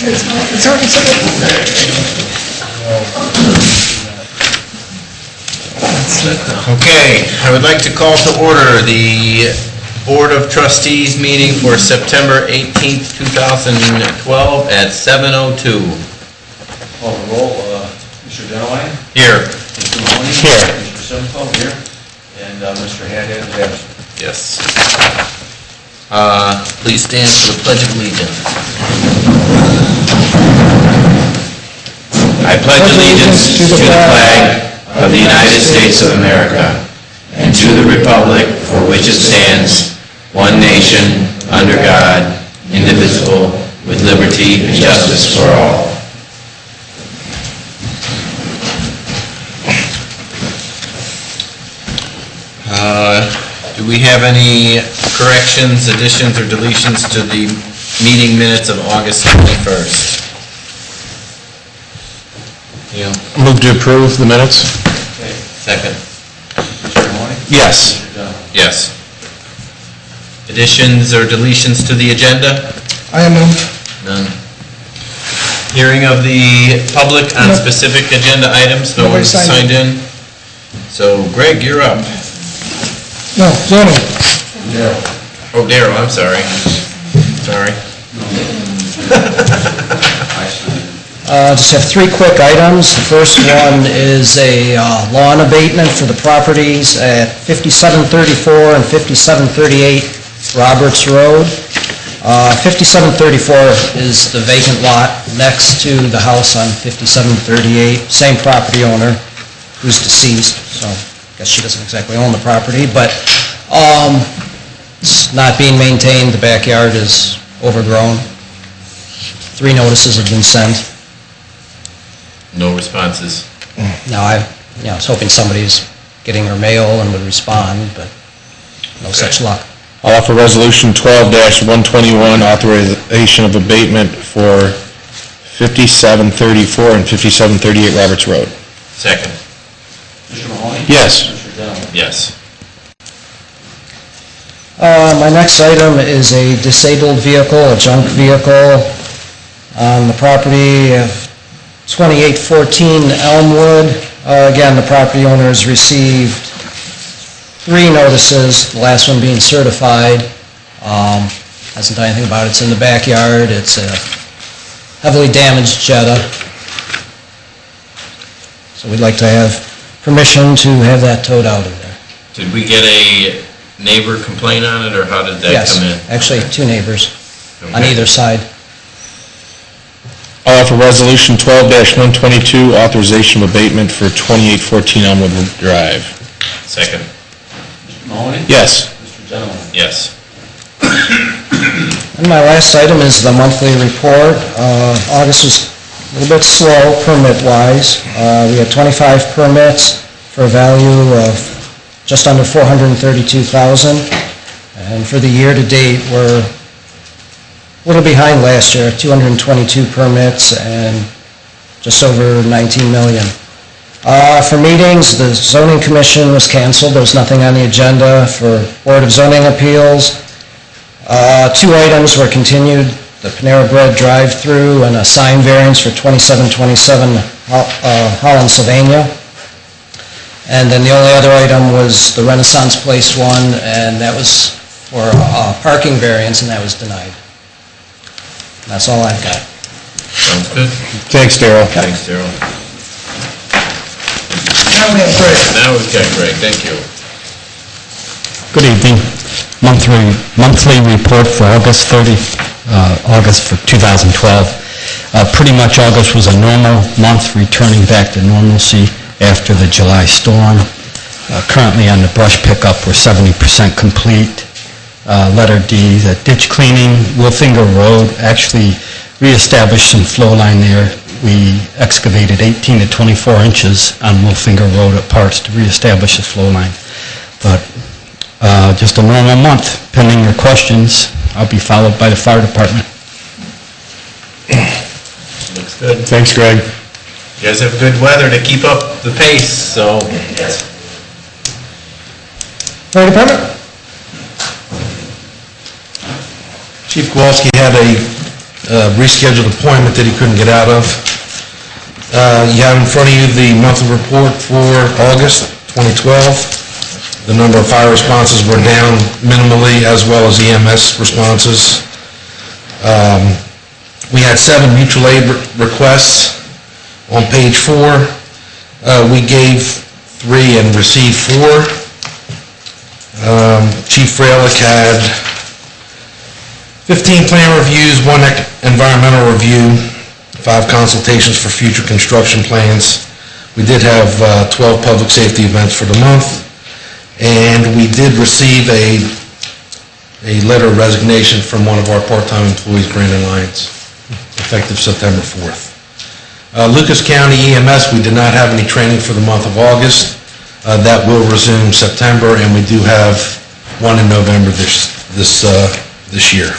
Okay, I would like to call to order the Board of Trustees meeting for September 18th, 2012 at 7:02. Call the roll. Mr. Dunaway? Here. Mr. Mahoney? Here. Mr. Simcoe? Here. And Mr. Haddad is absent. Yes. Please stand for the Pledge of Allegiance. I pledge allegiance to the flag of the United States of America and to the republic for which it stands, one nation, under God, indivisible, with liberty and justice for all. Do we have any corrections, additions, or deletions to the meeting minutes of August 21st? Yeah. Move to approve the minutes? Okay. Second. Mr. Mahoney? Yes. Mr. Dunaway? Yes. Additions or deletions to the agenda? I move. None. Hearing of the public on specific agenda items? No one signed in? So, Greg, you're up. No, zoning. Oh, Darryl, I'm sorry. Sorry. Just have three quick items. The first one is a lawn abatement for the properties at 5734 and 5738 Roberts Road. 5734 is the vacant lot next to the house on 5738. Same property owner who's deceased, so I guess she doesn't exactly own the property, but it's not being maintained. The backyard is overgrown. 3 notices have been sent. No responses. Now, I was hoping somebody's getting their mail and would respond, but no such luck. I'll offer Resolution 12-121, authorization of abatement for 5734 and 5738 Roberts Road. Second. Mr. Mahoney? Yes. Mr. Dunaway? Yes. My next item is a disabled vehicle, a junk vehicle, on the property of 2814 Elmwood. Again, the property owner has received 3 notices, the last one being certified. Hasn't done anything about it. It's in the backyard. It's a heavily damaged Jetta. So we'd like to have permission to have that towed out of there. Did we get a neighbor complaint on it, or how did that come in? Yes, actually 2 neighbors on Okay. either side. I'll offer Resolution 12-122, authorization of abatement for 2814 Elmwood Drive. Second. Mr. Mahoney? Yes. Mr. Dunaway? Yes. And my last item is the monthly report. August was a little bit slow permit-wise. We had 25 permits for a value of just under $432,000. And for the year-to-date, we're a little behind last year, 222 permits and just over 19 million. For meetings, the zoning commission was canceled. There was nothing on the agenda. For Board of Zoning Appeals, 2 items were continued, the Panera Bread drive-through and a sign variance for 2727 Holland, Sylvania. And then the only other item was the Renaissance Place one, and that was for a parking variance, and that was denied. That's all I've got. Sounds good. Thanks, Darryl. Thanks, Darryl. Now we have Greg. Now we've got Greg. Thank you. Good evening. Monthly report for August for 2012. Pretty much August was a normal month, returning back to normalcy after the July storm. Currently on the brush pickup, we're 70% complete. Letter D, the ditch cleaning, Wolfinger Road, actually reestablished some flow line there. We excavated 18 to 24 inches on Wolfinger Road at parts to reestablish the flow line. But just a normal month. Pending your questions, I'll be followed by the fire department. Looks good. Thanks, Greg. You guys have good weather to keep up the pace, so. Fire department? Chief Kowalski had a rescheduled appointment that he couldn't get out of. You have in front of you the monthly report for August 2012. The number of fire responses were down minimally, as well as EMS responses. We had 7 mutual aid requests. On page 4, we gave 3 and received 4. Chief Freilich had 15 plan reviews, 1 environmental review, 5 consultations for future construction plans. We did have 12 public safety events for the month, and we did receive a letter of resignation from one of our part-time employees, Brandon Lyons, effective September 4th. Lucas County EMS, we did not have any training for the month of August. That will resume September, and we do have 1 in November this year.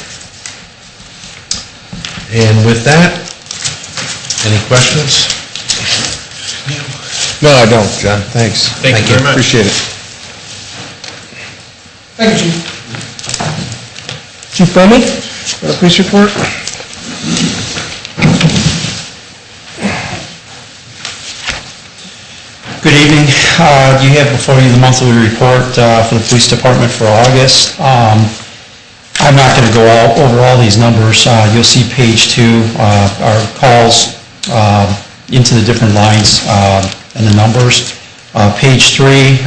And with that, any questions? No, I don't, John, thanks. Thank you very much. Appreciate it. Thank you, Chief. Chief Bowman, for the police report. Good evening. You have before you the monthly report for the police department for August. I'm not going to go over all these numbers. You'll see page 2, our calls into the different lines and the numbers. Page 3,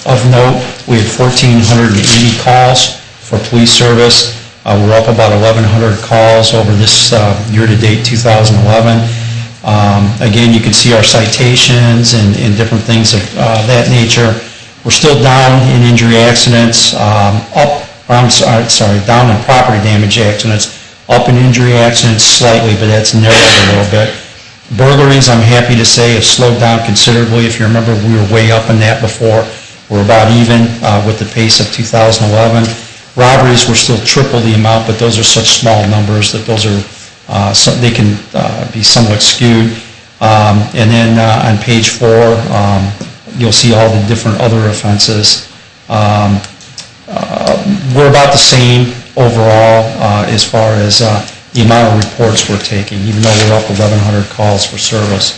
of note, we had 1,480 calls for police service. We're up about 1,100 calls over this year-to-date 2011. Again, you can see our citations and different things of that nature. We're still down in injury accidents, down in property damage accidents, up in injury accidents slightly, but that's narrowed a little bit. Burglaries, I'm happy to say, have slowed down considerably. If you remember, we were way up in that before. We're about even with the pace of 2011. Robberies, we're still triple the amount, but those are such small numbers that those are they can be somewhat skewed. And then on page 4, you'll see all the different other offenses. We're about the same overall as far as the amount of reports we're taking, even though we're up 1,100 calls for service.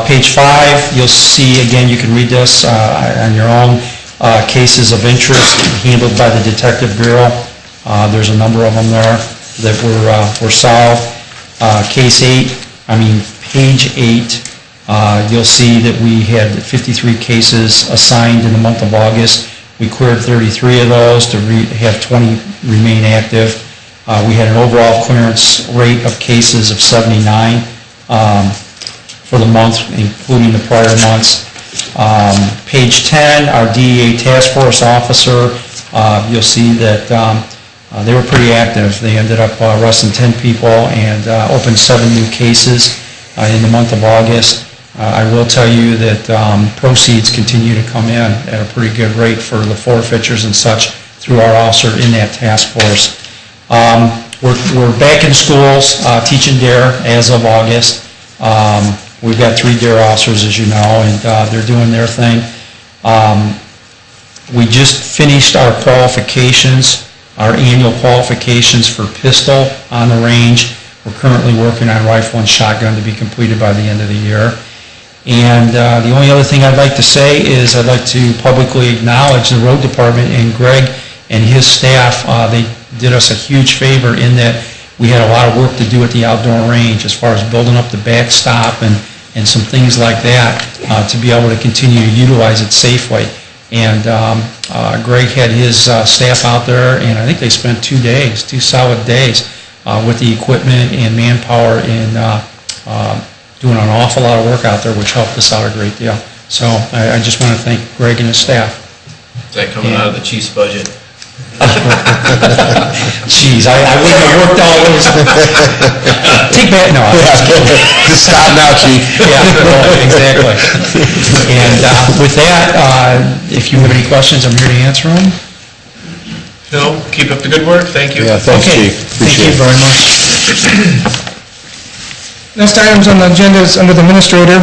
Page 5, you'll see, again, you can read this on your own, cases of interest handled by the Detective Bureau. There's a number of them there that were solved. Page 8, you'll see that we had 53 cases assigned in the month of August. We cleared 33 of those to have 20 remain active. We had an overall clearance rate of cases of 79 for the month, including the prior months. Page 10, our DEA task force officer, you'll see that they were pretty active. They ended up arresting 10 people and opened 7 new cases in the month of August. I will tell you that proceeds continue to come in at a pretty good rate for the forfeitures and such through our officer in that task force. We're back in schools teaching DARE as of August. We've got 3 DARE officers, as you know, and they're doing their thing. We just finished our qualifications, our annual qualifications for pistol on the range. We're currently working on rifle and shotgun to be completed by the end of the year. And the only other thing I'd like to say is I'd like to publicly acknowledge the road department and Greg and his staff. They did us a huge favor in that we had a lot of work to do at the outdoor range as far as building up the backstop and some things like that to be able to continue to utilize it safely. And Greg had his staff out there, and I think they spent 2 days, 2 solid days with the equipment and manpower in doing an awful lot of work out there, which helped us out a great deal. So I just want to thank Greg and his staff. Is that coming out of the Chief's budget? Jeez, I wouldn't have worked all those. Take that, no. Just stop now, Chief. Yeah, exactly. And with that, if you have any questions, I'm here to answer them. No, keep up the good work. Thank you. Yeah, thanks, Okay, Chief. thank you very much. Next items on the agenda is under the administrator.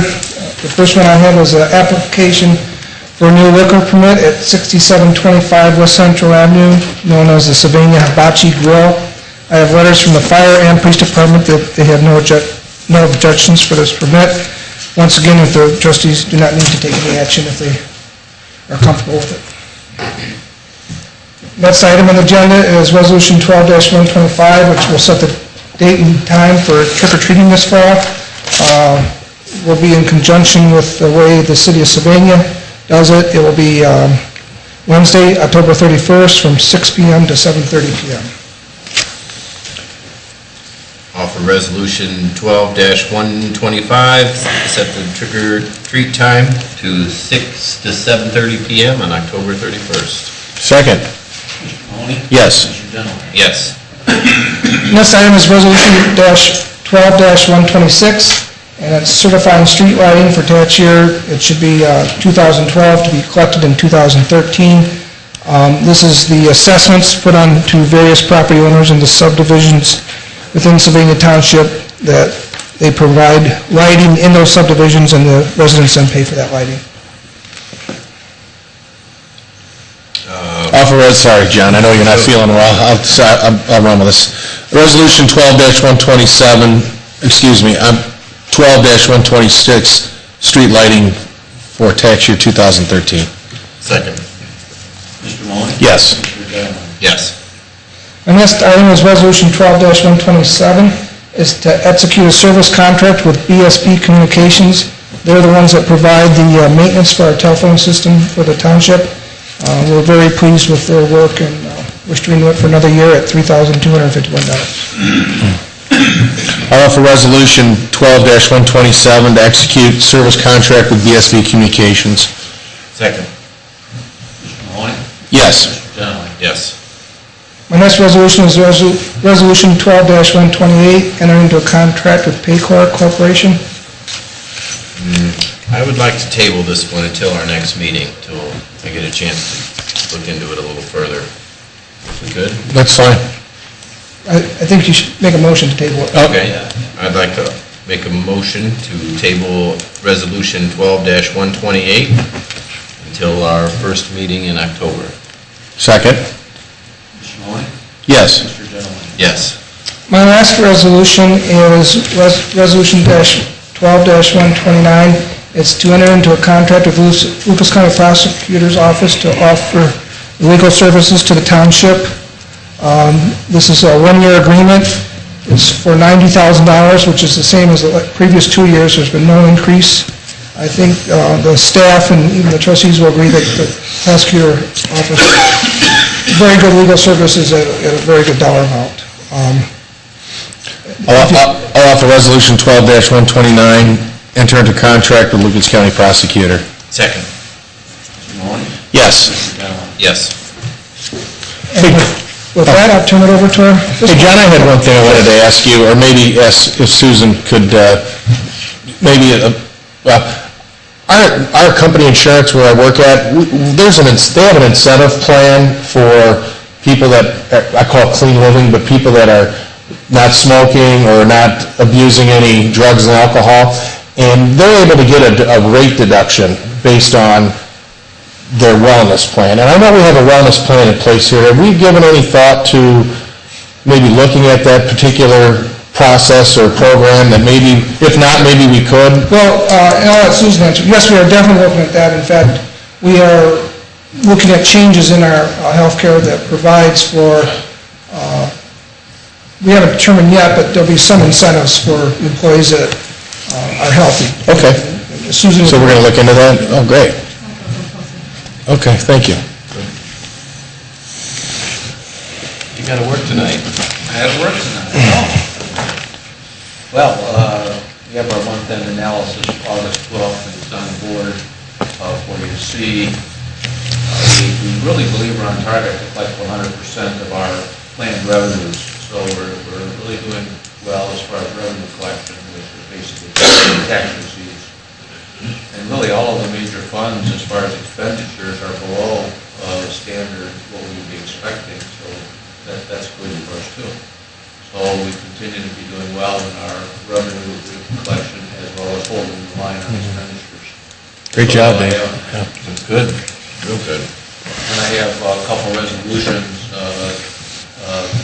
The first one I had was an application for a new liquor permit at 6725 West Central Avenue, known as the Sylvania Hibachi Grill. I have letters from the fire and police department that they have no objections for this permit. Once again, if the trustees do not need to take any action if they are comfortable with it. Next item on the agenda is Resolution 12-125, which will set the date and time for trick-or-treating this fall. Will be in conjunction with the way the city of Sylvania does it. It will be Wednesday, October 31st, from 6 p.m. to 7:30 p.m. Offer resolution 12-125, set the trick-or-treat time to 6 to 7:30 p.m. on October 31st. Second. Yes. Yes. Next item is Resolution 12-126, and it's certifying street lighting for tax year. It should be 2012 to be collected in 2013. This is the assessments put on to various property owners in the subdivisions within Sylvania Township that they provide lighting in those subdivisions, and the residents then pay for that lighting. Sorry, John, I know you're not feeling well. I'll run with this. Resolution 12-127, 12-126, street lighting for tax year 2013. Second. Mr. Mahoney? Yes. Mr. Genoway? Yes. The next item is Resolution 12-127, is to execute a service contract with BSP Communications. They're the ones that provide the maintenance for our telephone system for the township. We're very pleased with their work, and we're streaming it for another year at $3,251. I offer resolution 12-127 to execute service contract with BSV Communications. Second. Mr. Mahoney? Yes. Mr. Genoway? Yes. My next resolution is Resolution 12-128, entering into a contract with Paycor Corporation. I would like to table this one until our next meeting, till I get a chance to look into it a little further. Is it good? That's fine. I think you should make a motion to table it. Okay. I'd like to make a motion to table resolution 12-128 until our first meeting in October. Second. Mr. Mahoney? Yes. Mr. Genoway? Yes. My last resolution is Resolution 12-129. It's to enter into a contract with Lucas County Prosecutor's Office to offer legal services to the township. This is a one-year agreement. It's for $90,000, which is the same as the previous 2 years. There's been no increase. I think the staff and even the trustees will agree that the prosecutor offers very good legal services at a very good dollar amount. I'll offer resolution 12-129, enter into contract with Lucas County Prosecutor. Second. Mr. Mahoney? Yes. Mr. Genoway? Yes. And with that, I'll turn it over to our... Hey, John, I had one thing I wanted to ask you, or maybe ask if Susan could, our company insurance where I work at, they have an incentive plan for people that, I call it clean living, but people that are not smoking or not abusing any drugs and alcohol, and they're able to get a rate deduction based on their wellness plan. And I know we have a wellness plan in place here. Have we given any thought to maybe looking at that particular process or program that maybe, if not, maybe we could? Well, and I'll let Susan answer. Yes, we are definitely looking at that. In fact, we are looking at changes in our healthcare that provides for, we haven't determined yet, but there'll be some incentives for employees that are healthy. Okay. Susan. So we're going to look into that? Oh, great. Okay, thank you. You got to work tonight. I have work tonight. Well, we have our month-end analysis, August 12th, and it's on the board for you to see. We really believe we're on target to collect 100% of our planned revenues, so we're really doing well as far as revenue collection, which is basically tax receipts. And really, all of the major funds, as far as expenditures, are below standard, what we would be expecting, so that's good for us, too. So we continue to be doing well in our revenue collection as well as holding the line on expenditures. Great job, Dave. That's good. Real good. And I have a couple resolutions.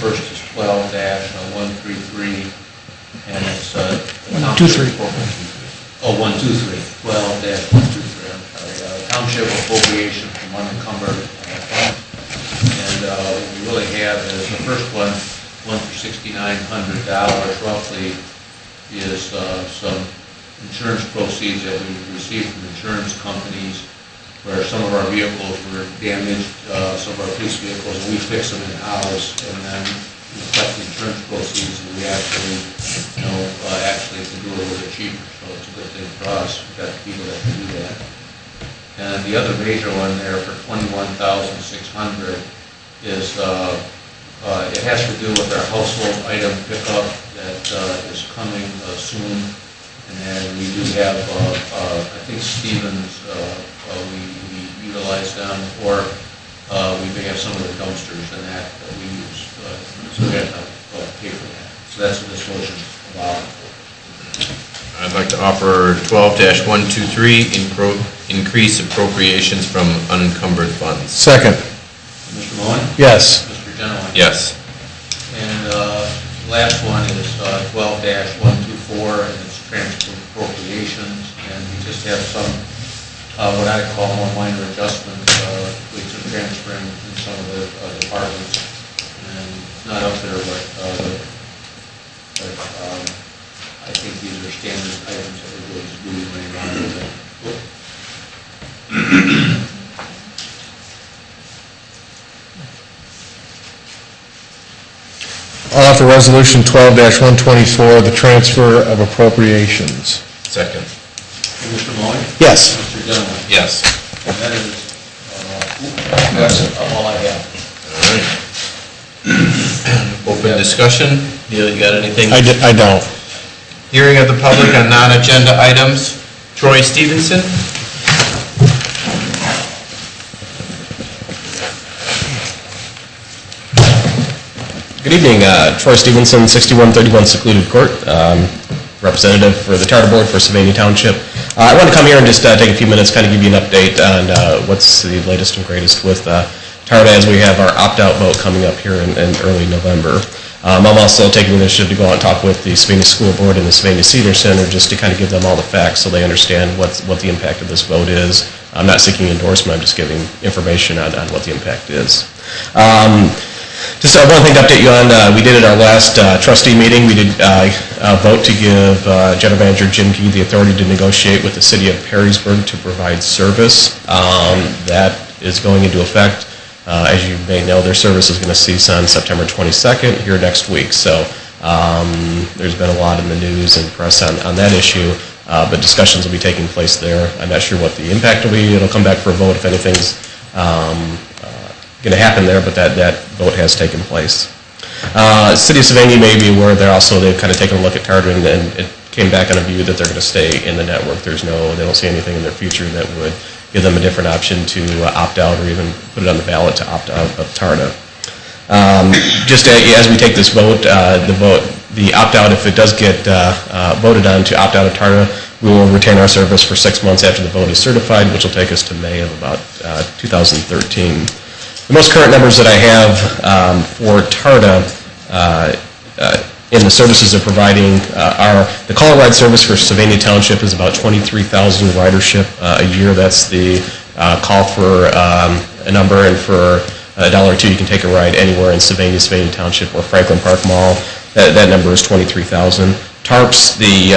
First is 12-133, and it's... 123. 12-123, I'm sorry. Township appropriation from unencumbered funds. And what we really have is the first one for $6,900 roughly, is some insurance proceeds that we received from insurance companies where some of our vehicles were damaged, some of our police vehicles, and we fix them in-house, and then we collect the insurance proceeds, and we actually, actually can do it a little bit cheaper, so it's a good thing for us. We've got people that can do that. And the other major one there for $21,600 is, it has to do with our household item pickup that is coming soon. And then we do have, I think Stevens, we utilize them, or we may have some of the dumpsters and that we use. So we have to pay for that. So that's what this motion is about. I'd like to offer 12-123, increase appropriations from unencumbered funds. Second. Mr. Mahoney? Yes. Mr. Genowine? Yes. And last one is 12-124, and it's transfer appropriations, and we just have some, what I call more minor adjustments, we took transferring in some of the departments, and it's not up there, but I think these are standard items that we're just moving right around a little bit. I'll offer Resolution 12-124, the transfer of appropriations. Second. Mr. Mahoney? Yes. Mr. Genowine? Yes. And that is, that's all I have. All right. Open discussion. Neil, you got anything? I don't. Hearing of the public on non-agenda items. Troy Stevenson. Good evening, Troy Stevenson, 6131 Secluded Court, representative for the Charter Board for Sylvania Township. I want to come here and just take a few minutes, kind of give you an update on what's the latest and greatest with TARDA as we have our opt-out vote coming up here in early November. I'm also taking the initiative to go out and talk with the Sylvania School Board and the Sylvania Senior Center just to kind of give them all the facts so they understand what the impact of this vote is. I'm not seeking endorsement, I'm just giving information on what the impact is. Just one thing to update you on, we did at our last trustee meeting, we did vote to give General Manager Jim Key the authority to negotiate with the City of Perrysburg to provide service. That is going into effect. As you may know, their service is going to cease on September 22nd, here next week. So there's been a lot in the news and press on that issue, but discussions will be taking place there. I'm not sure what the impact will be. It'll come back for a vote if anything's going to happen there, but that vote has taken place. City of Sylvania may be aware they've kind of taken a look at TARDA and it came back on a view that they're going to stay in the network. They don't see anything in their future that would give them a different option to opt out or even put it on the ballot to opt out of TARDA. Just as we take this vote, the opt-out, if it does get voted on to opt out of TARDA, we will retain our service for 6 months after the vote is certified, which will take us to May of about 2013. The most current numbers that I have for TARDA in the services they're providing are the call ride service for Sylvania Township is about 23,000 ridership a year. That's the call for a number, and for $1 or $2 you can take a ride anywhere in Sylvania Township or Franklin Park Mall. That number is 23,000. TARPS, the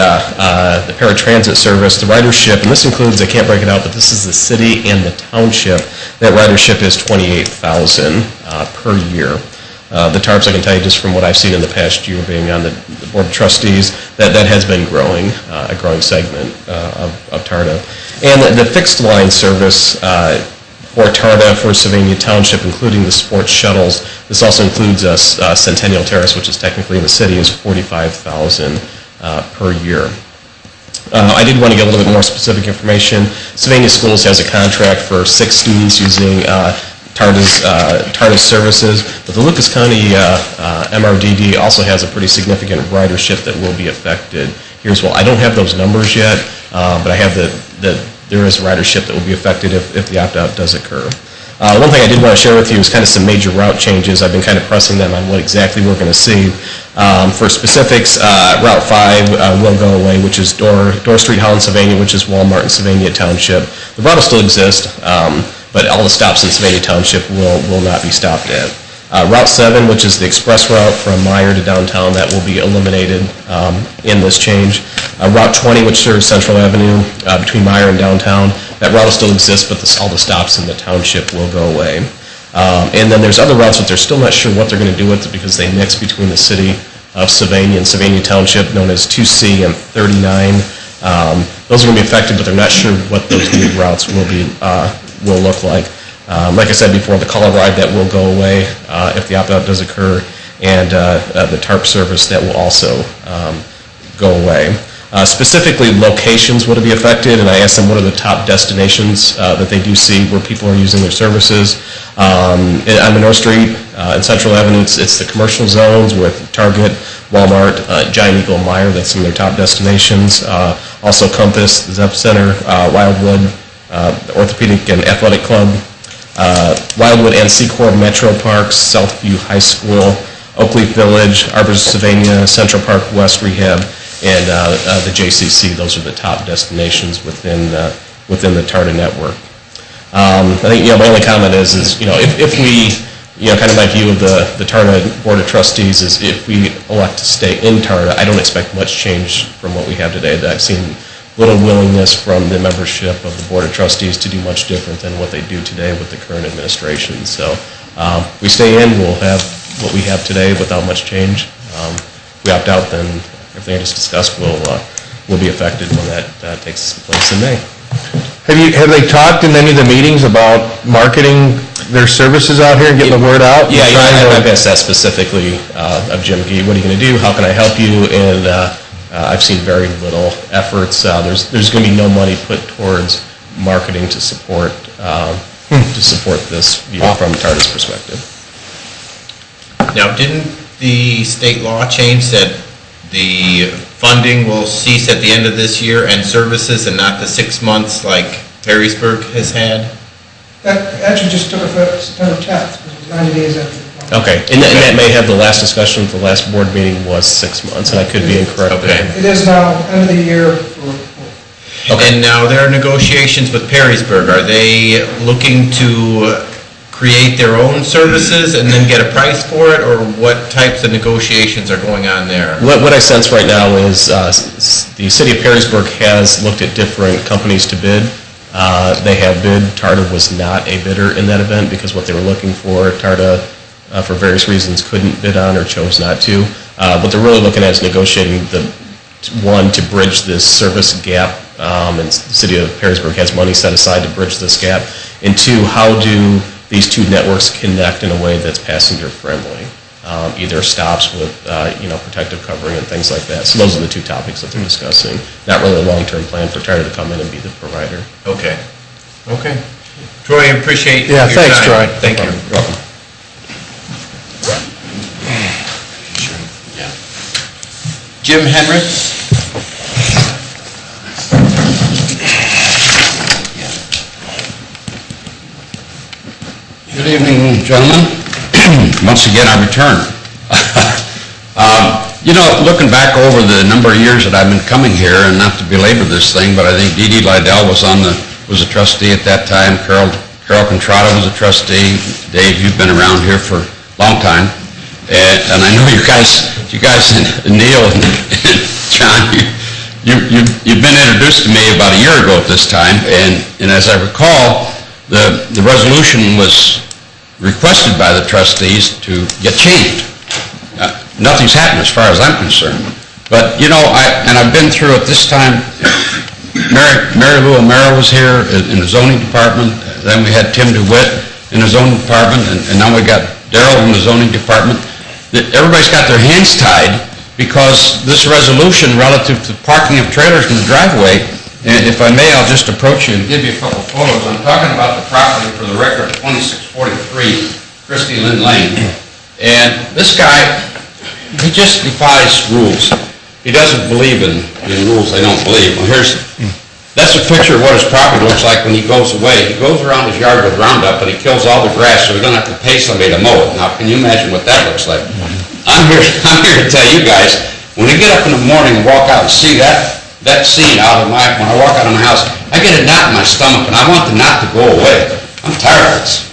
paratransit service, the ridership, and this includes, I can't break it out, but this is the city and the township. That ridership is 28,000 per year. The TARPS, I can tell you just from what I've seen in the past year being on the Board of Trustees, that has been growing, a growing segment of TARDA. And the fixed line service for TARDA for Sylvania Township, including the sports shuttles, this also includes Centennial Terrace, which is technically in the city, is 45,000 per year. I did want to get a little bit more specific information. Sylvania Schools has a contract for 6 students using TARDA's services, but the Lucas County MRDD also has a pretty significant ridership that will be affected here as well. I don't have those numbers yet, but I have that there is ridership that will be affected if the opt-out does occur. One thing I did want to share with you is kind of some major route changes. I've been kind of pressing them on what exactly we're going to see. For specifics, Route 5 will go away, which is Door Street, Holland, Sylvania, which is Walmart in Sylvania Township. The route will still exist, but all the stops in Sylvania Township will not be stopped at. Route 7, which is the express route from Meyer to downtown, that will be eliminated in this change. Route 20, which serves Central Avenue between Meyer and downtown, that route will still exist, but all the stops in the township will go away. And then there's other routes that they're still not sure what they're going to do with it because they mix between the city of Sylvania and Sylvania Township, known as 2C and 39. Those are going to be affected, but they're not sure what those new routes will look like. Like I said before, the call ride that will go away if the opt-out does occur, and the TARP service that will also go away. Specifically, locations would be affected, and I asked them what are the top destinations that they do see where people are using their services. On Monroe Street and Central Avenue, it's the commercial zones with Target, Walmart, Giant Eagle, Meyer. That's some of their top destinations. Also Compass, the Zepp Center, Wildwood, the Orthopedic and Athletic Club, Wildwood and Secor Metro Parks, Southview High School, Oakleaf Village, Arbors Sylvania, Central Park West Rehab, and the JCC. Those are the top destinations within the TARDA network. I think my only comment is if we kind of my view of the TARDA Board of Trustees is if we elect to stay in TARDA, I don't expect much change from what we have today. I've seen little willingness from the membership of the Board of Trustees to do much different than what they do today with the current administration. So if we stay in, we'll have what we have today without much change. If we opt out, then everything I just discussed will be affected when that takes place in May. Have they talked in any of the meetings about marketing their services out here and getting the word out? Yeah, I've asked that specifically of Jim Gee. What are you going to do? How can I help you? And I've seen very little efforts. There's going to be no money put towards marketing to support this from TARDA's perspective. Now, didn't the state law change that the funding will cease at the end of this year and services and not the 6 months like Perrysburg has had? That actually just took effect September 10th, because it was 90 days after. Okay, and that may have the last discussion at the last board meeting was 6 months, and I could be incorrect. Okay. It is now end of the year. And now there are negotiations with Perrysburg. Are they looking to create their own services and then get a price for it, or what types of negotiations are going on there? What I sense right now is the city of Perrysburg has looked at different companies to bid. They have bid. TARDA was not a bidder in that event because what they were looking for, TARDA, for various reasons, couldn't bid on or chose not to. What they're really looking at is negotiating to bridge this service gap, and the city of Perrysburg has money set aside to bridge this gap, and two, how do these two networks connect in a way that's passenger friendly, either stops with protective covering and things like that. So those are the two topics that they're discussing. Not really a long-term plan for TARDA to come in and be the provider. Okay. Troy, I appreciate your thanks, time. Troy. Thank you. You're welcome. Jim Henricks? Good evening, gentlemen. Once again, I return. Looking back over the number of years that I've been coming here, and not to belabor this thing, but I think Dee Dee Lydell was a trustee at that time. Carol Contrada was a trustee. Dave, you've been around here for a long time, and I know you guys, and Neil and John, you've been introduced to me about a year ago at this time, and as I recall, the resolution was requested by the trustees to get changed. Nothing's happened as far as I'm concerned. But, I've been through it this time. Mary Lou O'Mara was here in the zoning department. Then we had Tim DeWitt in the zoning department, and now we got Darrell in the zoning department. Everybody's got their hands tied because this resolution relative to parking of trailers in the driveway, and if I may, I'll just approach you and give you a couple photos. I'm talking about the property, for the record, 2643 Christie Lynn Lane. And this guy, he just defies rules. He doesn't believe in rules. I don't believe. Well, That's a picture of what his property looks like when he goes away. He goes around his yard with Roundup, and he kills all the grass, so we don't have to pay somebody to mow it. Now, can you imagine what that looks like? I'm here to tell you guys, when I get up in the morning and walk out and see that scene when I walk out of my house, I get a knot in my stomach, and I want the knot to go away. I'm tired of this.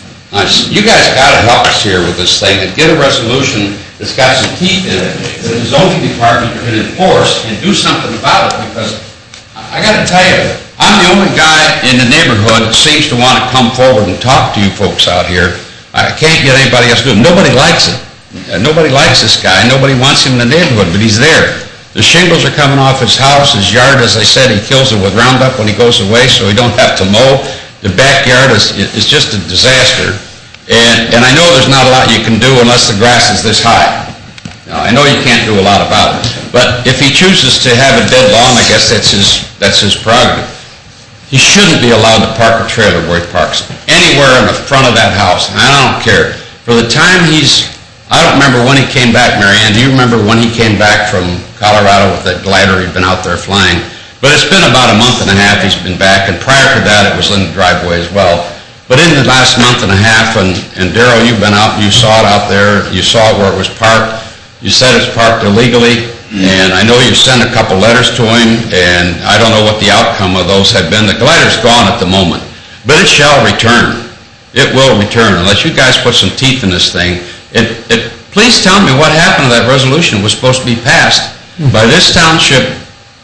You guys gotta help us here with this thing, and get a resolution that's got some teeth in it, that the zoning department can enforce and do something about it, because I gotta tell you, I'm the only guy in the neighborhood that seems to want to come forward and talk to you folks out here. I can't get anybody else to do it. Nobody likes it. Nobody likes this guy. Nobody wants him in the neighborhood, but he's there. The shingles are coming off his house. His yard, as I said, he kills it with Roundup when he goes away, so he don't have to mow. The backyard is just a disaster. And I know there's not a lot you can do unless the grass is this high. Now, I know you can't do a lot about it, but if he chooses to have a dead lawn, I guess that's his prerogative. He shouldn't be allowed to park a trailer where he parks it, anywhere in the front of that house. I don't care. For the time I don't remember when he came back, Mary Ann. Do you remember when he came back from Colorado with that glider he'd been out there flying? But it's been about a month and a half he's been back, and prior to that, it was in the driveway as well. But in the last month and a half, and Darrell, you've been out, you saw it out there, you saw it where it was parked. You said it's parked illegally, and I know you sent a couple letters to him, and I don't know what the outcome of those have been. The glider's gone at the moment, but it shall return. It will return, unless you guys put some teeth in this thing. Please tell me what happened to that resolution that was supposed to be passed by this township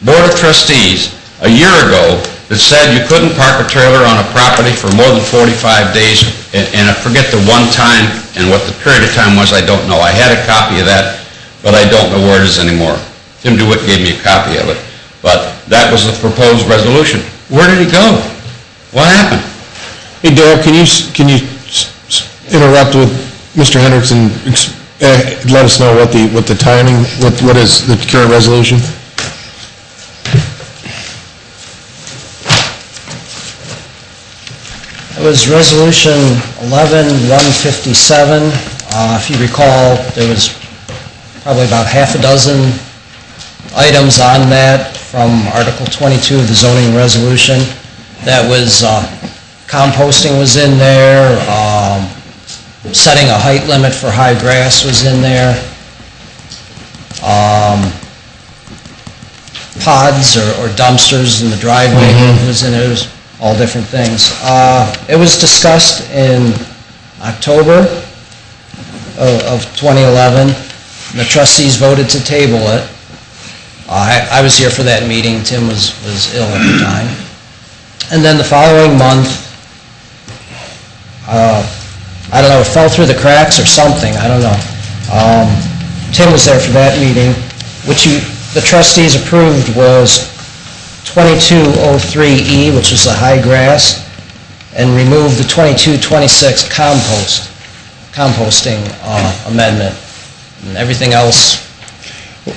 Board of Trustees a year ago that said you couldn't park a trailer on a property for more than 45 days, and I forget the one time, and what the period of time was, I don't know. I had a copy of that, but I don't know where it is anymore. Tim DeWitt gave me a copy of it, but that was the proposed resolution. Where did it go? What happened? Hey, Darrell, can you interrupt with Mr. Hendricks and let us know what the timing, what is the current resolution? It was Resolution 11-157. If you recall, there was probably about half a dozen items on that from Article 22 of the zoning resolution. That was, composting was in there, setting a height limit for high grass was in there, pods or dumpsters in the driveway was in it. It was all different things. It was discussed in October of 2011. The trustees voted to table it. I was here for that meeting. Tim was ill at the time. And then the following month, I don't know, it fell through the cracks or something, I don't know. Tim was there for that meeting. The trustees approved was 2203E, which was the high grass, and removed the 2226 composting amendment. And everything else.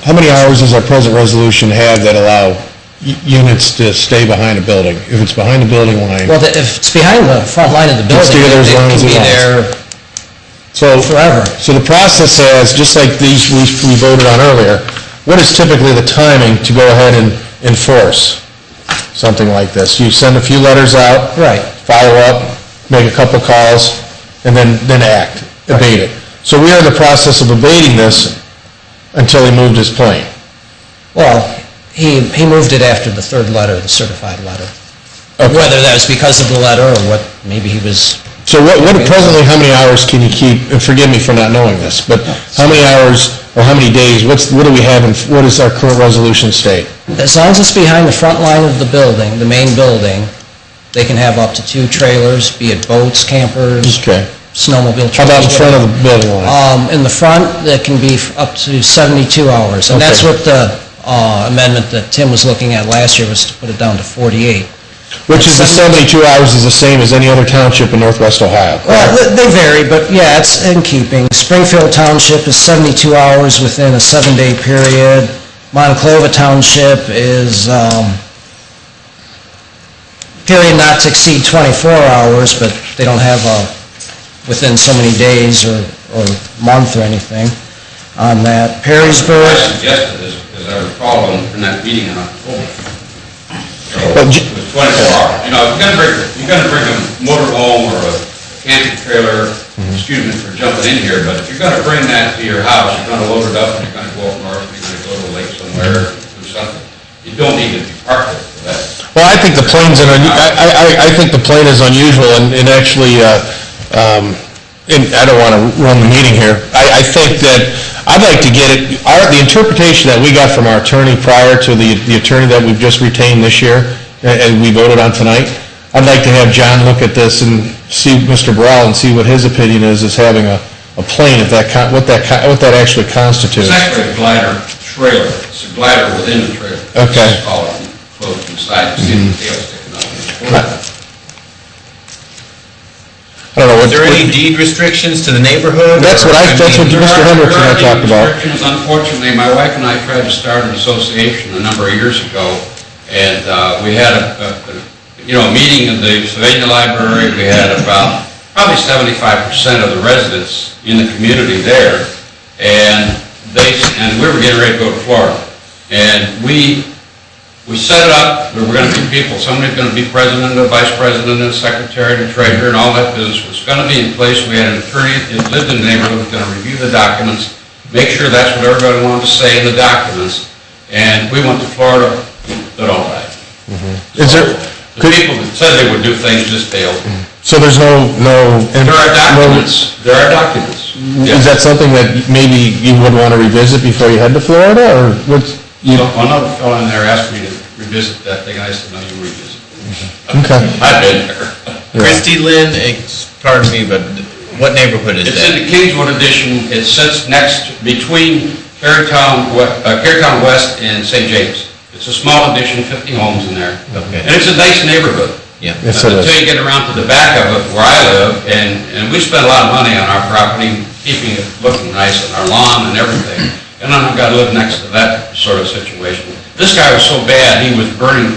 How many hours does our present resolution have that allow units to stay behind a building? If it's behind the building line? Well, if it's behind the front line of the building, stay there as long as it it can be there forever. So the process has, just like these we voted on earlier, what is typically the timing to go ahead and enforce something like this? You send a few letters out. Right. Follow up, make a couple calls, and then act, abate it. So we are in the process of abating this until he moved his plane. Well, he moved it after the third letter, the certified letter. Okay. Whether that was because of the letter or what, maybe he was... So presently, how many hours can you keep, and forgive me for not knowing this, but how many hours or how many days, what do we have, and what does our current resolution state? As long as it's behind the front line of the building, the main building, they can have up to 2 trailers, be it boats, campers, Okay. snowmobile How about in trailers. front of the building line? In the front, that can be up to 72 hours, and that's Okay. what the amendment that Tim was looking at last year was to put it down to 48. Which is the 72 hours is the same as any other township in northwest Ohio, Well, correct? they vary, but yeah, it's in keeping. Springfield Township is 72 hours within a 7-day period. Monclova Township is period not to exceed 24 hours, but they don't have within so many days or month or anything on that. Perrysburg... I suggested this because I recall in that meeting in October. So But it was 24 hours. You know, you're gonna bring a motor home or a camping trailer, excuse me for jumping in here, but if you're gonna bring that to your house, you're gonna load it up and you're gonna go up north, you're gonna go to a lake somewhere, do something. You don't need to be parked there for that. Well, I think the plane's I think the plane is unusual, and actually, and I don't want to run the meeting here. I think that, I'd like to get it, the interpretation that we got from our attorney prior to the attorney that we've just retained this year, and we voted on tonight, I'd like to have John look at this and see Mr. Burrell and see what his opinion is having a plane, what that actually constitutes. It's actually a glider trailer. It's a glider within the trailer. Okay. It's called closed inside. You see the tail sticking out. I don't know, Is there any deed restrictions to the neighborhood? That's what Mr. Hendrickson and I talked about. Restrictions, unfortunately, my wife and I tried to start an association a number of years ago, and we had a meeting in the Sylvania Library. We had about probably 75% of the residents in the community there, and we were getting ready to go to Florida. And we set it up, there were going to be people, somebody's going to be president, a vice president, a secretary, a treasurer, and all that business was going to be in place. We had an attorney that lived in the neighborhood who was going to review the documents, make sure that's what everybody wanted to say in the documents, and we went to Florida, that all right. The people that said they would do things just failed. So there's no... There are documents. There are documents. Is that something that maybe you would want to revisit before you head to Florida, or what's... Another fellow in there asked me to revisit that thing, and I said, no, you revisit. Okay. I've been there. Christie Lynn, pardon me, but what neighborhood is It's that? in the Kingswood addition. It sits between Carytown West and St. James. It's a small addition, 50 homes in there. Okay. And it's a nice neighborhood. Yeah. Yes, it is. Until you get around to the back of it, where I live, and we spend a lot of money on our property, keeping it looking nice, and our lawn and everything. And then I've got to live next to that sort of situation. This guy was so bad, he was burning.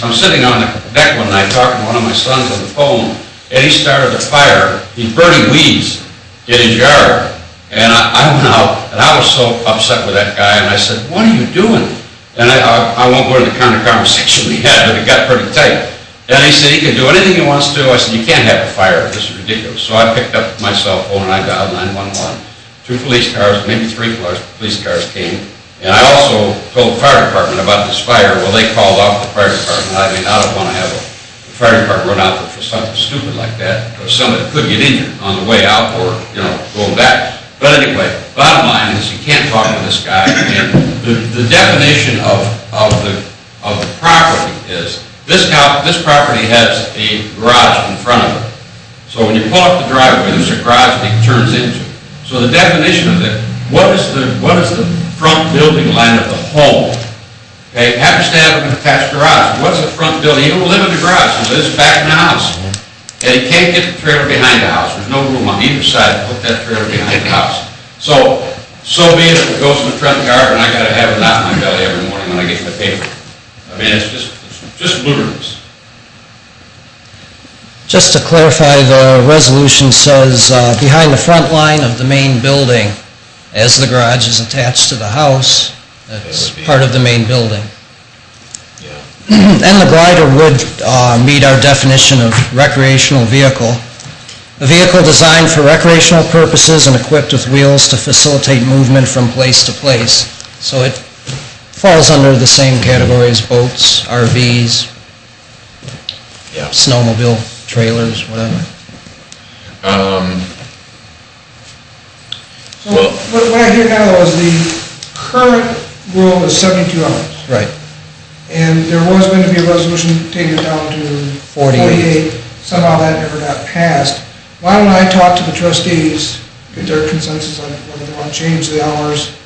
I'm sitting on the deck one night talking to one of my sons on the phone, and he started a fire. He's burning weeds in his yard. And I went out, and I was so upset with that guy, and I said, what are you doing? And I won't go into the kind of conversation we had, but it got pretty tight. And he said he can do anything he wants to. I said, you can't have a fire. This is ridiculous. So I picked up my cell phone, and I dialed 911. 2 police cars, maybe 3 police cars came. And I also told the fire department about this fire. Well, they called off the fire department. I mean, I don't want to have the fire department run out there for something stupid like that, because somebody could get injured on the way out or, going back. But anyway, bottom line is you can't talk to this guy. And the definition of the property is this property has a garage in front of it. So when you pull up the driveway, there's a garage that it turns into. So the definition of it, what is the front building line of the home? Okay, happens to have an attached garage. What's the front building? He don't live in the garage. He lives back in the house. And he can't get the trailer behind the house. There's no room on either side to put that trailer behind the house. So be it if it goes in the front yard, and I got to have a knot in my belly every morning when I get my paper. I mean, it's just ludicrous. Just to clarify, the resolution says behind the front line of the main building, as the garage is attached to the house, that's part of the main building. And the glider would meet our definition of recreational vehicle. A vehicle designed for recreational purposes and equipped with wheels to facilitate movement from place to place. So it falls under the same category as boats, RVs, snowmobile, trailers, whatever. So what I hear now, though, is the current rule is 72 hours. Right. And there was going to be a resolution taking it down to 48. Somehow that never got passed. Why don't I talk to the trustees, get their consensus on whether they want to change the hours,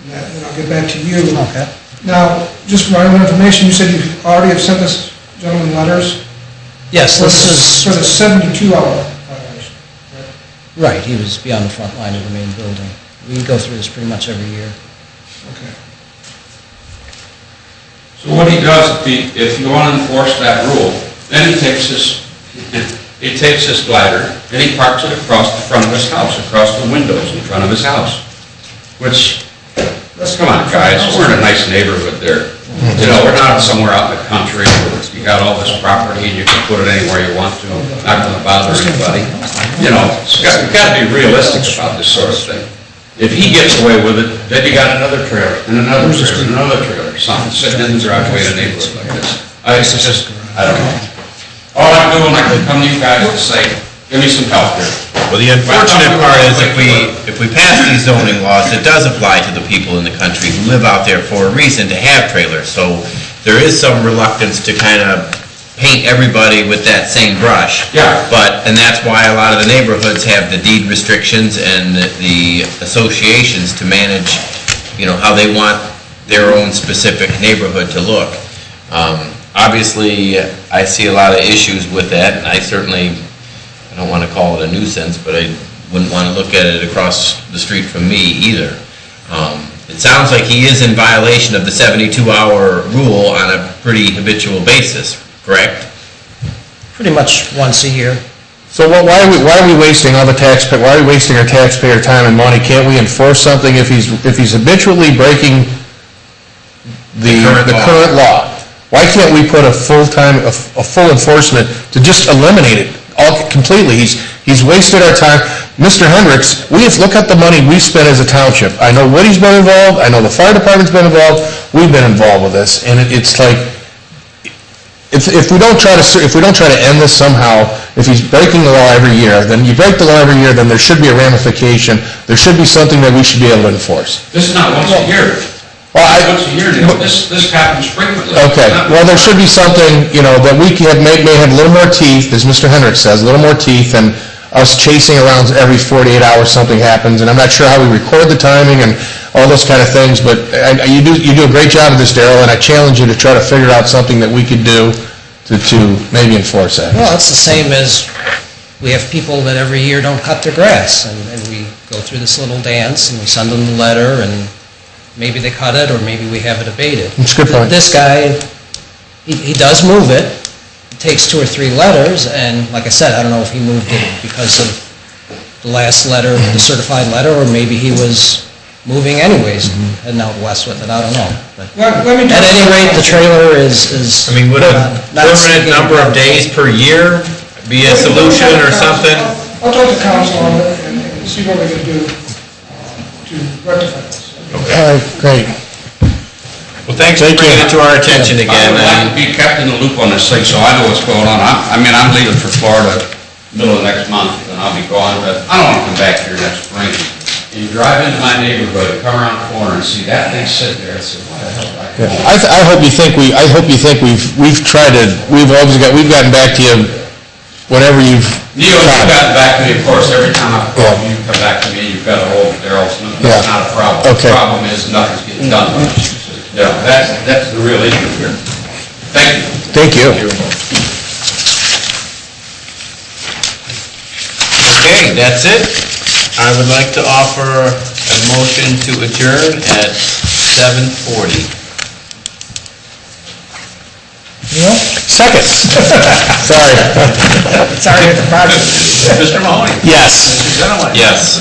and then I'll get back to you. Okay. Now, just for my own information, you said you already have sent this gentleman letters? Yes, this is... For the 72-hour violation, Right, he was beyond the front line of the main building. We go through this pretty much every year. Okay. So what he does, if you want to enforce that rule, then he takes this glider and he parks it across the front of his house, across the windows in front of his house, which Come on, guys, we're in a nice neighborhood there. You know, we're not somewhere out in the country where you got all this property and you can put it anywhere you want to, not gonna bother anybody. You know, we've gotta be realistic about this sort of thing. If he gets away with it, then you got another trailer, and another trailer, and another trailer, something sitting in the driveway in a neighborhood like this. I don't know. All I'm doing, I can come to you guys and say, give me some help here. Well, the unfortunate part is if we pass these zoning laws, it does apply to the people in the country who live out there for a reason to have trailers. So there is some reluctance to kind of paint everybody with that same brush. Yeah. And that's why a lot of the neighborhoods have the deed restrictions and the associations to manage, you know, how they want their own specific neighborhood to look. Obviously, I see a lot of issues with that, and I certainly, I don't want to call it a nuisance, but I wouldn't want to look at it across the street from me either. It sounds like he is in violation of the 72-hour rule on a pretty habitual basis, correct? Pretty much once a year. So why are we wasting all the taxpayer, why are we wasting our taxpayer time and money? Can't we enforce something if he's habitually breaking the current law? Why can't we put a full enforcement to just eliminate it all completely? He's wasted our time. Mr. Hendricks, look at the money we spent as a township. I know Woody's been involved, I know the fire department's been involved, we've been involved with this, and it's like, if we don't try to end this somehow, if he's breaking the law every year, then you break the law every year, then there should be a ramification, there should be something that we should be able to enforce. This is not once a year. Well, Once a year, this happens frequently. Okay, well, there should be something, you know, that we may have a little more teeth, as Mr. Hendricks says, a little more teeth than us chasing around every 48 hours something happens, and I'm not sure how we record the timing and all those kind of things, but you do a great job of this, Darrell, and I challenge you to try to figure out something that we could do to maybe enforce that. Well, it's the same as we have people that every year don't cut their grass, and we go through this little dance, and we send them the letter, and maybe they cut it, or maybe we have it abated. That's a good point. This guy, he does move it. It takes 2 or 3 letters, and like I said, I don't know if he moved it because of the last letter, the certified letter, or maybe he was moving anyways, heading out west with it, I don't know. But at any rate, the trailer is I mean, would a not permanent number of days per year be a solution or something? I'll talk to council on it and see what we can do to rectify this. All right, great. Well, thanks for bringing it to our attention I again. would like to be kept in the loop on this thing, so I know what's going on. I'm leaving for Florida middle of next month, and I'll be gone, but I don't want to come back here next spring. And you drive into my neighborhood, come around the corner and see that thing sitting there, I said, why the hell did I come home? I hope you think we've gotten back to you whenever you've... Neil, you've gotten back to me, of course, every time I've called you, you come back to me, you've got a hold of Darrell, that's not a problem. Okay. The problem is nothing's getting done. Yeah, that's the real issue here. Thank you. Thank you. Okay, that's it. I would like to offer a motion to adjourn at 7:40. Second. Sorry. Sorry, Mr. Mahoney? Yes. Mr. Dunaway? Yes.